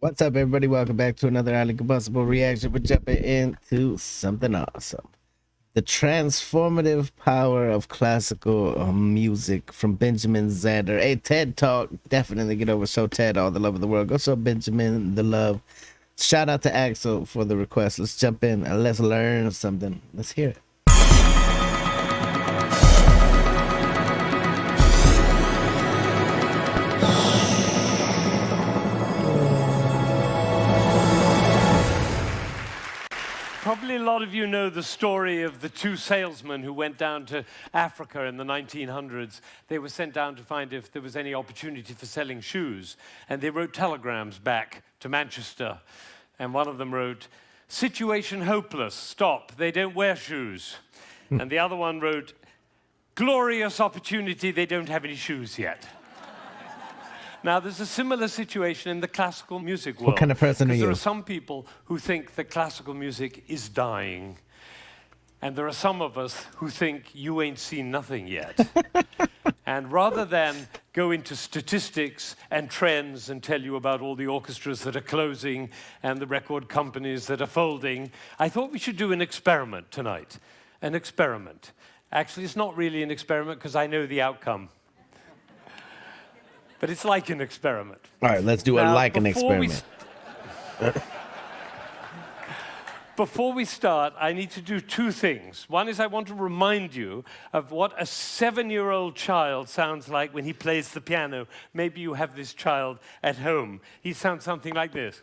What's up, everybody? Welcome back to another Highly Combustible reaction. We're jumping into something awesome. The transformative power of classical music from Benjamin Zander. A TED Talk. Definitely get over. Show Ted all the love of the world. Go show Benjamin the love. Shout out to Axel for the request. Let's jump in and let's learn something. Let's hear it. Probably a lot of you know the story of the two salesmen who went down to Africa in the 1900s. They were sent down to find if there was any opportunity for selling shoes. And they wrote telegrams back to Manchester. And one of them wrote, "Situation hopeless, stop, they don't wear shoes." And the other one wrote, "Glorious opportunity, they don't have any shoes yet." Now, there's a similar situation in the classical music world. What kind of person are you? There are some people who think that classical music is dying. And there are some of us who think you ain't seen nothing yet. And rather than go into statistics and trends and tell you about all the orchestras that are closing and the record companies that are folding, I thought we should do an experiment tonight. An experiment. Actually, it's not really an experiment because I know the outcome. But it's like an experiment. All right, let's do an experiment. Before we start, I need to do two things. One is I want to remind you of what a 7-year-old child sounds like when he plays the piano. Maybe you have this child at home. He sounds something like this.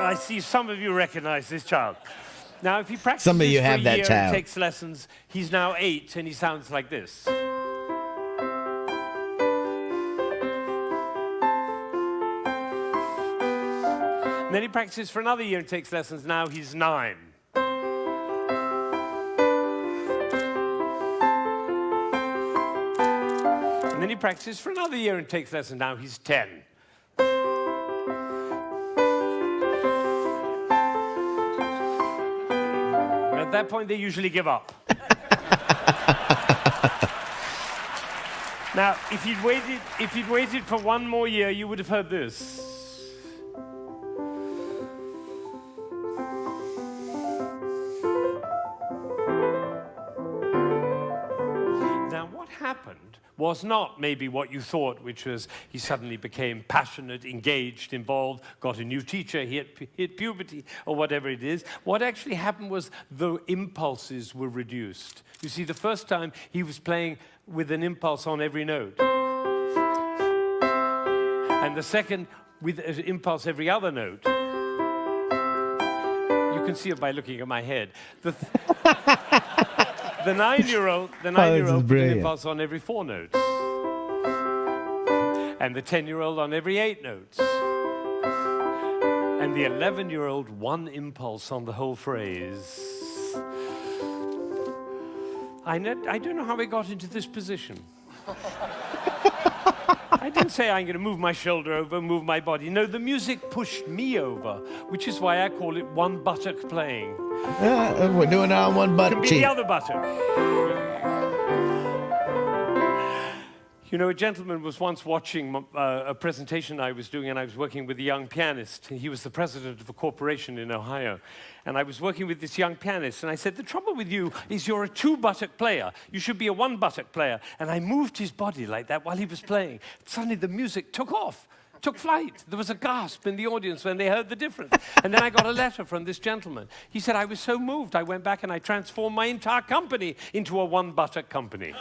I see some of you recognize this child. Now, if he practices Some of you for have a that year child. and takes lessons, he's now 8 and he sounds like this. And then he practices for another year and takes lessons. Now he's 9. And then he practices for another year and takes lessons. Now he's 10. At that point, they usually give up. Now, if you'd waited for one more year, you would have heard this. Now, what happened was not maybe what you thought, which was he suddenly became passionate, engaged, involved, got a new teacher, he hit puberty, or whatever it is. What actually happened was the impulses were reduced. You see, the first time he was playing with an impulse on every note. And the second, with an impulse every other note. You can see it by looking at my head. The 9-year-old put an impulse on every 4 notes. And the 10-year-old on every 8 notes. And the 11-year-old, one impulse on the whole phrase. I don't know how I got into this position. I didn't say I'm going to move my shoulder over, move my body. No, the music pushed me over, which is why I call it one buttock playing. We're doing it on one button. Could be the other buttock. You know, a gentleman was once watching a presentation I was doing, and I was working with a young pianist. He was the president of a corporation in Ohio. And I was working with this young pianist, and I said, "The trouble with you is you're a 2-buttock player. You should be a 1-buttock player." And I moved his body like that while he was playing. Suddenly the music took off. Took flight. There was a gasp in the audience when they heard the difference. And then I got a letter from this gentleman. He said, "I was so moved, I went back and I transformed my entire company into a 1-buttock company."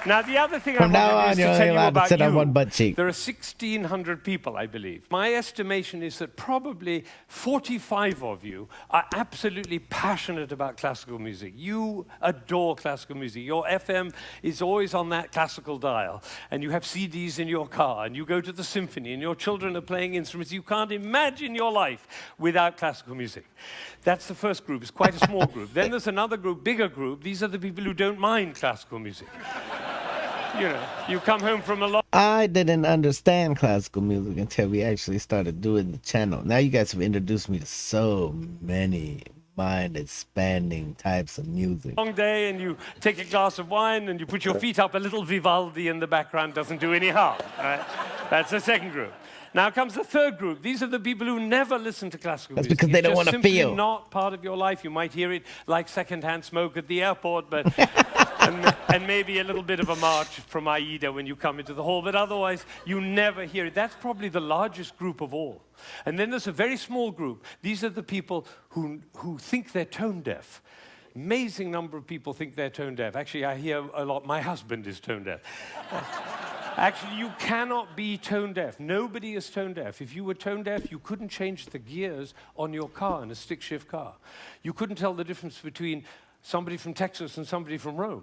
Now, the other thing From I now wanted on, is you're to only tell you allowed to about sit on you. one butt cheek. There are 1,600 people, I believe. My estimation is that probably 45 of you are absolutely passionate about classical music. You adore classical music. Your FM is always on that classical dial, and you have CDs in your car, and you go to the symphony, and your children are playing instruments. You can't imagine your life without classical music. That's the first group. It's quite a small group. Then there's another group, bigger group. These are the people who don't mind classical music. You know, you come home from a lot. I didn't understand classical music until we actually started doing the channel. Now you guys have introduced me to so many mind-expanding types of music. Long day, and you take a glass of wine, and you put your feet up. A little Vivaldi in the background doesn't do any harm. Right? That's the second group. Now comes the third group. These are the people who never listen to classical music. That's because they don't want to feel. It's not part of your life. You might hear it like secondhand smoke at the airport, but and maybe a little bit of a march from Aida when you come into the hall, but otherwise you never hear it. That's probably the largest group of all. And then there's a very small group. These are the people who think they're tone deaf. Amazing number of people think they're tone deaf. Actually, I hear a lot, my husband is tone deaf. Actually, you cannot be tone deaf. Nobody is tone deaf. If you were tone deaf, you couldn't change the gears on your car, in a stick-shift car. You couldn't tell the difference between somebody from Texas and somebody from Rome.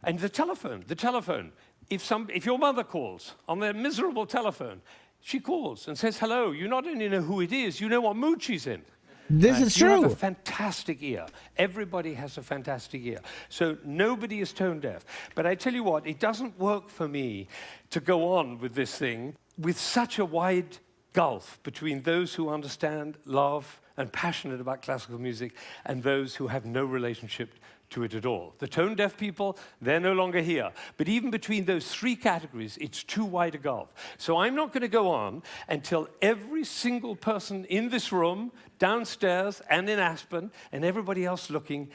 And the telephone. If your mother calls on their miserable telephone, she calls and says hello. You not only know who it is, you know what mood she's in. This is You true. have a fantastic ear. Everybody has a fantastic ear. So nobody is tone deaf. But I tell you what, it doesn't work for me to go on with this thing with such a wide gulf between those who understand, love, and passionate about classical music and those who have no relationship to it at all. The tone deaf people, they're no longer here. But even between those three categories, it's too wide a gulf. So I'm not going to go on until every single person in this room, downstairs and in Aspen, and everybody else looking,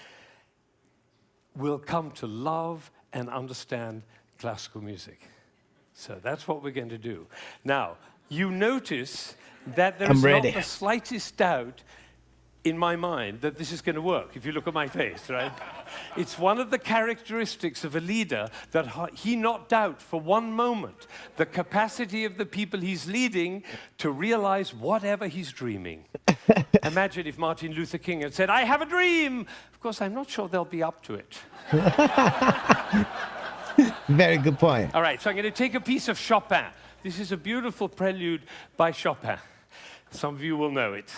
will come to love and understand classical music. So that's what we're going to do. Now, you notice that there is not the slightest doubt in my mind that this is going to work, if you look at my face, right? It's one of the characteristics of a leader that he not doubt for one moment the capacity of the people he's leading to realize whatever he's dreaming. Imagine if Martin Luther King had said, "I have a dream." Of course, I'm not sure they'll be up to it. Very good point. All right, so I'm going to take a piece of Chopin. This is a beautiful prelude by Chopin. Some of you will know it.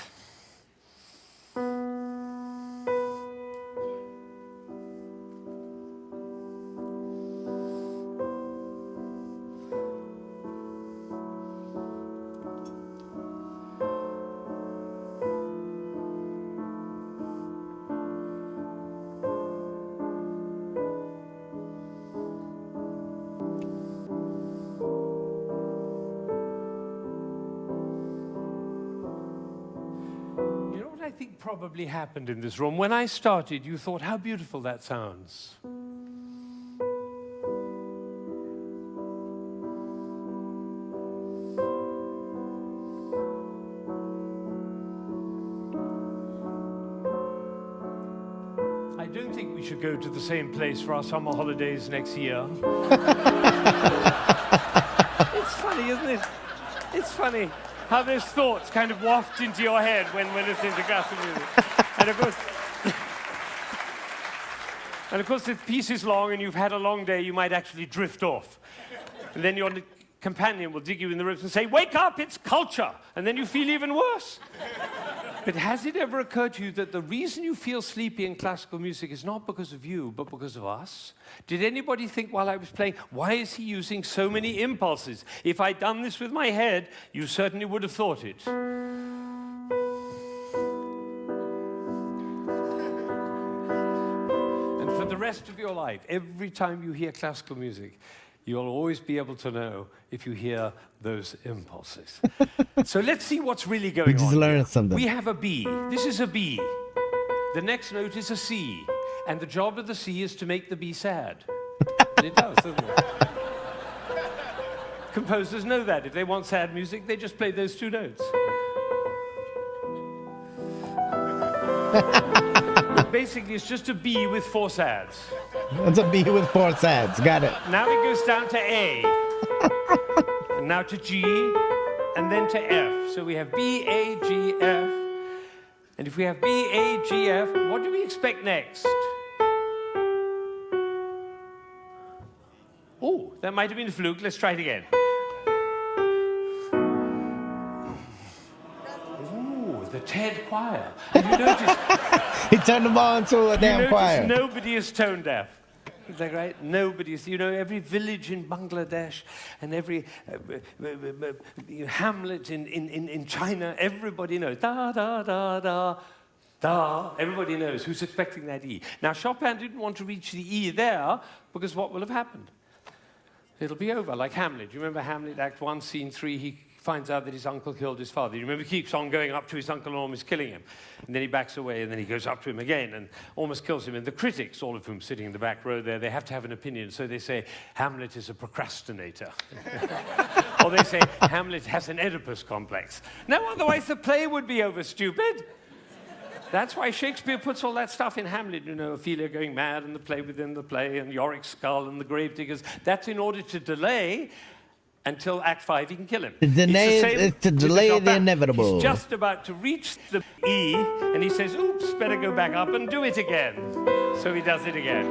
I think probably happened in this room. When I started, you thought, how beautiful that sounds. I don't think we should go to the same place for our summer holidays next year. It's funny, isn't it? It's funny how those thoughts kind of waft into your head when listening to classical music. And of course, if the piece is long and you've had a long day, you might actually drift off. And then your companion will dig you in the ribs and say, "Wake up, it's culture!" And then you feel even worse. But has it ever occurred to you that the reason you feel sleepy in classical music is not because of you, but because of us? Did anybody think while I was playing, why is he using so many impulses? If I'd done this with my head, you certainly would have thought it. And for the rest of your life, every time you hear classical music, you'll always be able to know if you hear those impulses. So let's see what's really going on. We just learned something. We have a B. This is a B. The next note is a C. And the job of the C is to make the B sad. And it does, doesn't it? Composers know that. If they want sad music, they just play those two notes. basically it's just a B with 4 sads. It's a B with 4 sads. Got it. Now it goes down to A, and now to G, and then to F. So we have B, A, G, F. And if we have B, A, G, F, what do we expect next? Oh, that might have been a fluke. Let's try it again. Ooh, the TED choir. Have you noticed? He turned them all into a damn choir. Nobody is tone deaf. Is that right? Nobody's. Every village in Bangladesh and every hamlet in China, everybody knows. Da, da, da, da, da. Everybody knows who's expecting that E. Now, Chopin didn't want to reach the E there because what will have happened? It'll be over, like Hamlet. You remember Hamlet, Act 1, Scene 3? He finds out that his uncle killed his father. You remember he keeps on going up to his uncle and almost killing him. And then he backs away, and then he goes up to him again and almost kills him. And the critics, all of whom sitting in the back row there, they have to have an opinion. So they say, Hamlet is a procrastinator. Or they say, Hamlet has an Oedipus complex. No, otherwise the play would be over, stupid. That's why Shakespeare puts all that stuff in Hamlet, Ophelia going mad and the play within the play and Yorick's skull and the gravediggers. That's in order to delay until Act 5 he can kill him. To delay the inevitable. He's just about to reach the E and he says, oops, better go back up and do it again. So he does it again.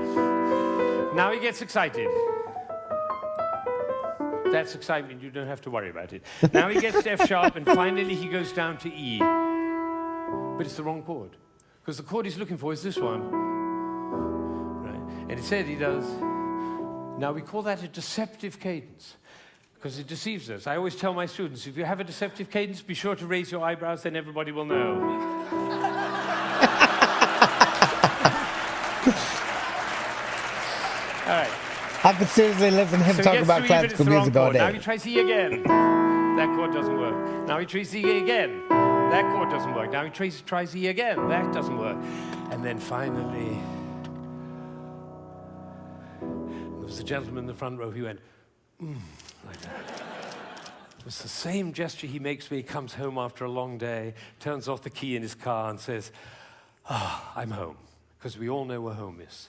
Now he gets excited. That's excitement, you don't have to worry about it. Now he gets to F sharp and finally he goes down to E. But it's the wrong chord. Because the chord he's looking for is this one. Right? And it said he does. Now we call that a deceptive cadence. Because it deceives us. I always tell my students, if you have a deceptive cadence, be sure to raise your eyebrows, then everybody will know. All right. I could seriously listen to him talk about classical music all day. Now he tries E again. That chord doesn't work. Now he tries E again. That chord doesn't work. Now he tries E again. That doesn't work. And then finally, there was a gentleman in the front row who went, like that. It was the same gesture he makes when he comes home after a long day, turns off the key in his car and says, I'm home. Because we all know where home is.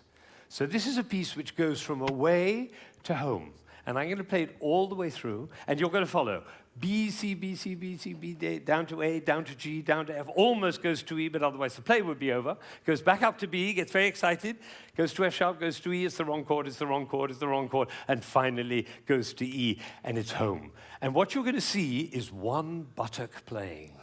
So this is a piece which goes from away to home. And I'm going to play it all the way through, and you're going to follow. B, C, B, C, B, C, B, D, down to A, down to G, down to F, almost goes to E, but otherwise the play would be over. Goes back up to B, gets very excited, goes to F sharp, goes to E, it's the wrong chord, it's the wrong chord, it's the wrong chord, and finally goes to E, and it's home. And what you're going to see is one buttock playing.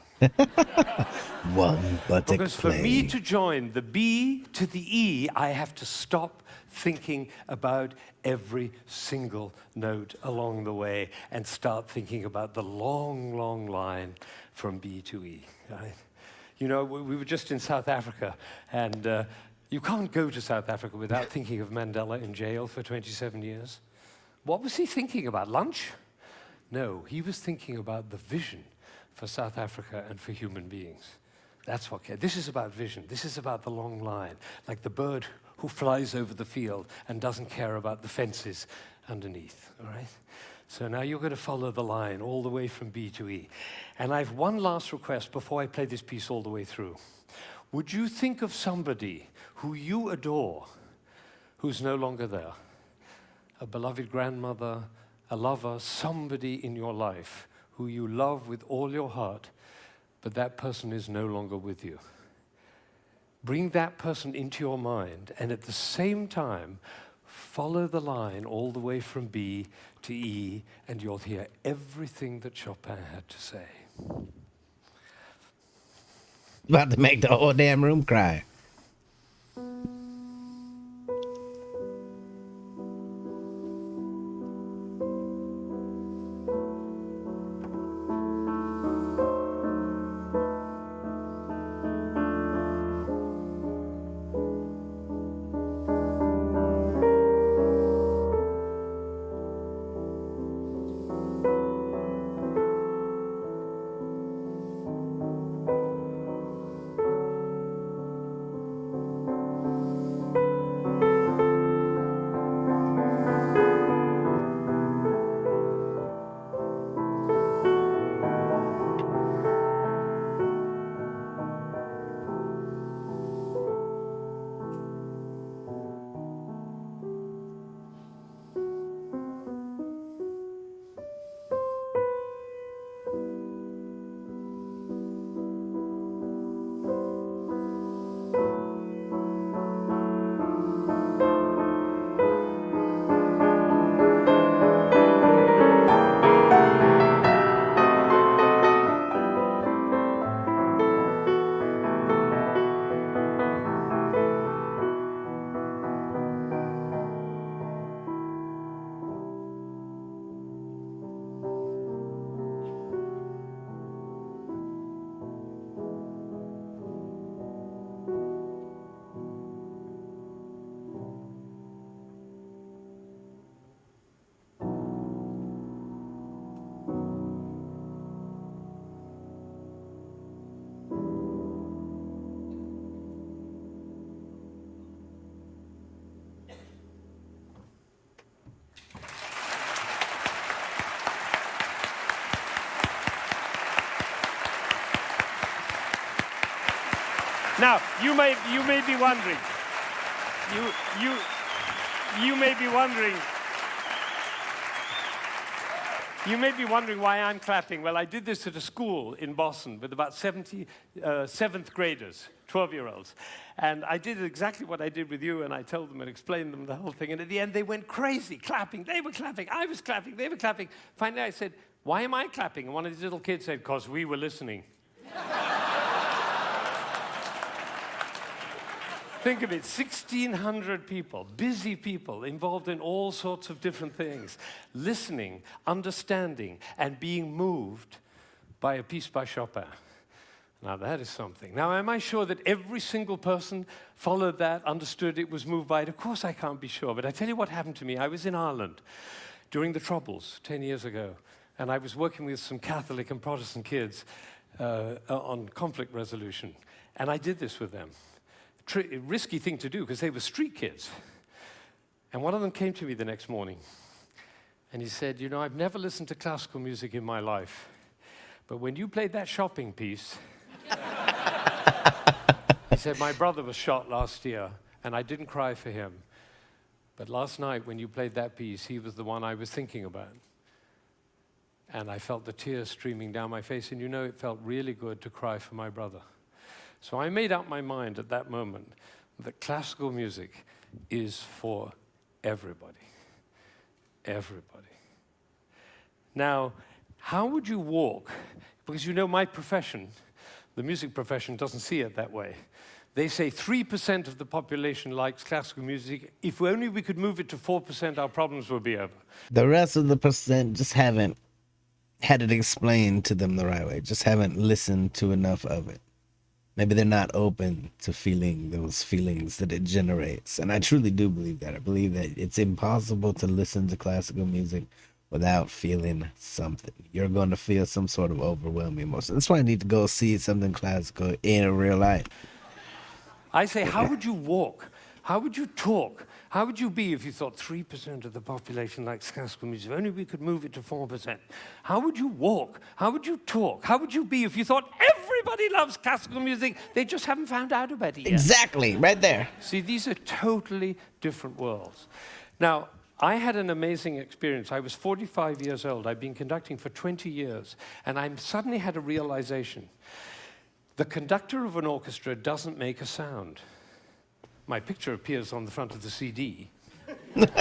One buttock because for me to join the B to the E, I have to stop thinking about every single note along the way and start thinking about the long, long line from B to E. Right? We were just in South Africa, and you can't go to South Africa without thinking of Mandela in jail for 27 years. What was he thinking about? Lunch? No, he was thinking about the vision for South Africa and for human beings. That's what. This is about vision. This is about the long line, like the bird who flies over the field and doesn't care about the fences underneath, all right? So now you're going to follow the line all the way from B to E. And I have one last request before I play this piece all the way through. Would you think of somebody who you adore who's no longer there? A beloved grandmother, a lover, somebody in your life who you love with all your heart, but that person is no longer with you. Bring that person into your mind, and at the same time, follow the line all the way from B to E, and you'll hear everything that Chopin had to say. About to make the whole damn room cry. Now, you may be wondering, you may be wondering, you may be wondering why I'm clapping. Well, I did this at a school in Boston with about 70 seventh graders, 12-year-olds. And I did exactly what I did with you, and I told them and explained them the whole thing. And at the end, they went crazy, clapping. They were clapping. I was clapping. They were clapping. Finally, I said, why am I clapping? And one of these little kids said, because we were listening. Think of it, 1,600 people, busy people, involved in all sorts of different things, listening, understanding, and being moved by a piece by Chopin. Now, that is something. Now, am I sure that every single person followed that, understood it, was moved by it? Of course I can't be sure, but I tell you what happened to me. I was in Ireland during the Troubles 10 years ago, and I was working with some Catholic and Protestant kids on conflict resolution, and I did this with them. Risky thing to do because they were street kids. And one of them came to me the next morning and he said, you know, I've never listened to classical music in my life, but when you played that shopping piece, he said, my brother was shot last year and I didn't cry for him. But last night when you played that piece, he was the one I was thinking about. And I felt the tears streaming down my face, and you know, it felt really good to cry for my brother. So I made up my mind at that moment that classical music is for everybody. Everybody. Now, how would you walk? Because you know my profession, the music profession, doesn't see it that way. They say 3% of the population likes classical music. If only we could move it to 4%, our problems would be over. The rest of the percent just haven't had it explained to them the right way, just haven't listened to enough of it. Maybe they're not open to feeling those feelings that it generates. And I truly do believe that. I believe that it's impossible to listen to classical music without feeling something. You're going to feel some sort of overwhelming emotion. That's why I need to go see something classical in real life. I say, how would you walk? How would you talk? How would you be if you thought 3% of the population likes classical music? If only we could move it to 4%. How would you walk? How would you talk? How would you be if you thought everybody loves classical music? They just haven't found out about it yet. Exactly, right there. See, these are totally different worlds. Now, I had an amazing experience. I was 45 years old. I'd been conducting for 20 years, and I suddenly had a realization. The conductor of an orchestra doesn't make a sound. My picture appears on the front of the CD. But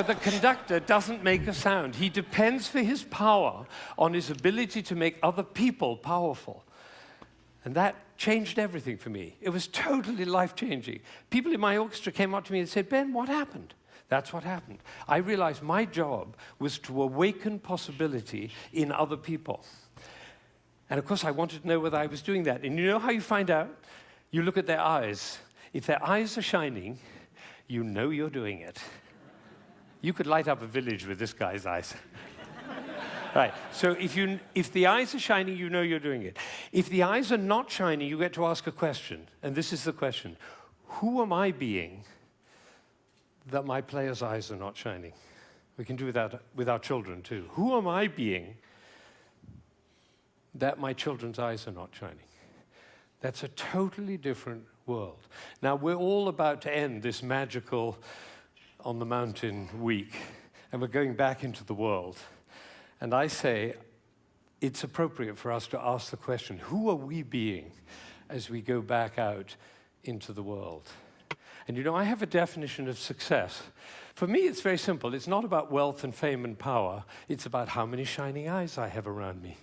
the conductor doesn't make a sound. He depends for his power on his ability to make other people powerful. And that changed everything for me. It was totally life-changing. People in my orchestra came up to me and said, Ben, what happened? That's what happened. I realized my job was to awaken possibility in other people. And of course, I wanted to know whether I was doing that. And you know how you find out? You look at their eyes. If their eyes are shining, you know you're doing it. You could light up a village with this guy's eyes. Right, so if the eyes are shining, you know you're doing it. If the eyes are not shining, you get to ask a question. And this is the question. Who am I being that my player's eyes are not shining? We can do that with our children too. Who am I being that my children's eyes are not shining? That's a totally different world. Now, we're all about to end this magical on the mountain week, and we're going back into the world. And I say it's appropriate for us to ask the question, who are we being as we go back out into the world? And you know, I have a definition of success. For me, it's very simple. It's not about wealth and fame and power. It's about how many shining eyes I have around me.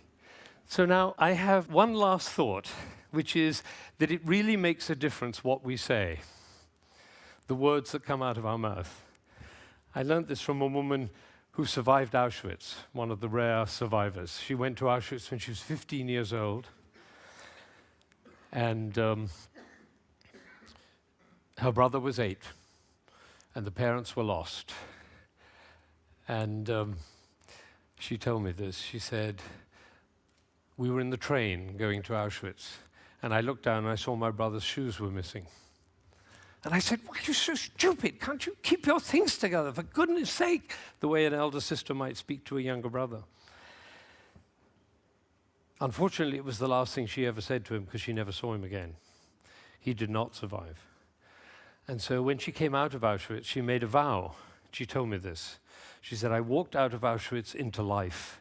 So now I have one last thought, which is that it really makes a difference what we say, the words that come out of our mouth. I learned this from a woman who survived Auschwitz, one of the rare survivors. She went to Auschwitz when she was 15 years old, and her brother was 8, and the parents were lost. And she told me this. She said, we were in the train going to Auschwitz, and I looked down and I saw my brother's shoes were missing. And I said, why are you so stupid? Can't you keep your things together, for goodness sake? The way an elder sister might speak to a younger brother. Unfortunately, it was the last thing she ever said to him because she never saw him again. He did not survive. And so when she came out of Auschwitz, she made a vow. She told me this. She said, I walked out of Auschwitz into life,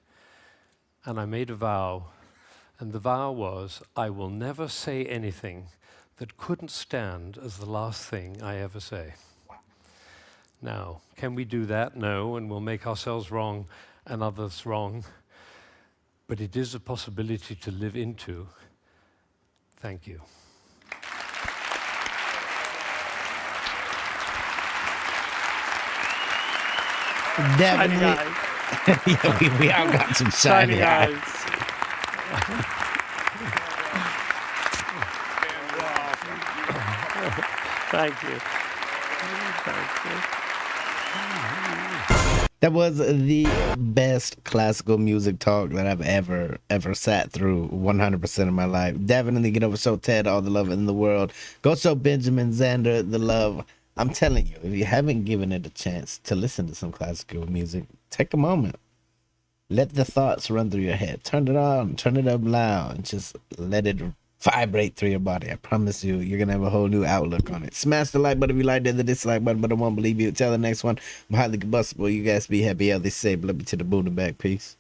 and I made a vow, and the vow was, I will never say anything that couldn't stand as the last thing I ever say. Now, can we do that? No, and we'll make ourselves wrong and others wrong. But it is a possibility to live into. Thank you. Definitely. Yeah, we all got some shiny eyes. Thank you. Thank you. That was the best classical music talk that I've ever sat through 100% of my life. Definitely get over show Ted all the love in the world. Go show Benjamin Zander the love. I'm telling you, if you haven't given it a chance to listen to some classical music, take a moment. Let the thoughts run through your head. Turn it on, turn it up loud, and just let it vibrate through your body. I promise you, you're going to have a whole new outlook on it. Smash the like button if you liked it, the dislike button, but I won't believe you. Tell the next one, I'm highly combustible. You guys be happy, healthy, safe. Love you to the moon and back. Peace.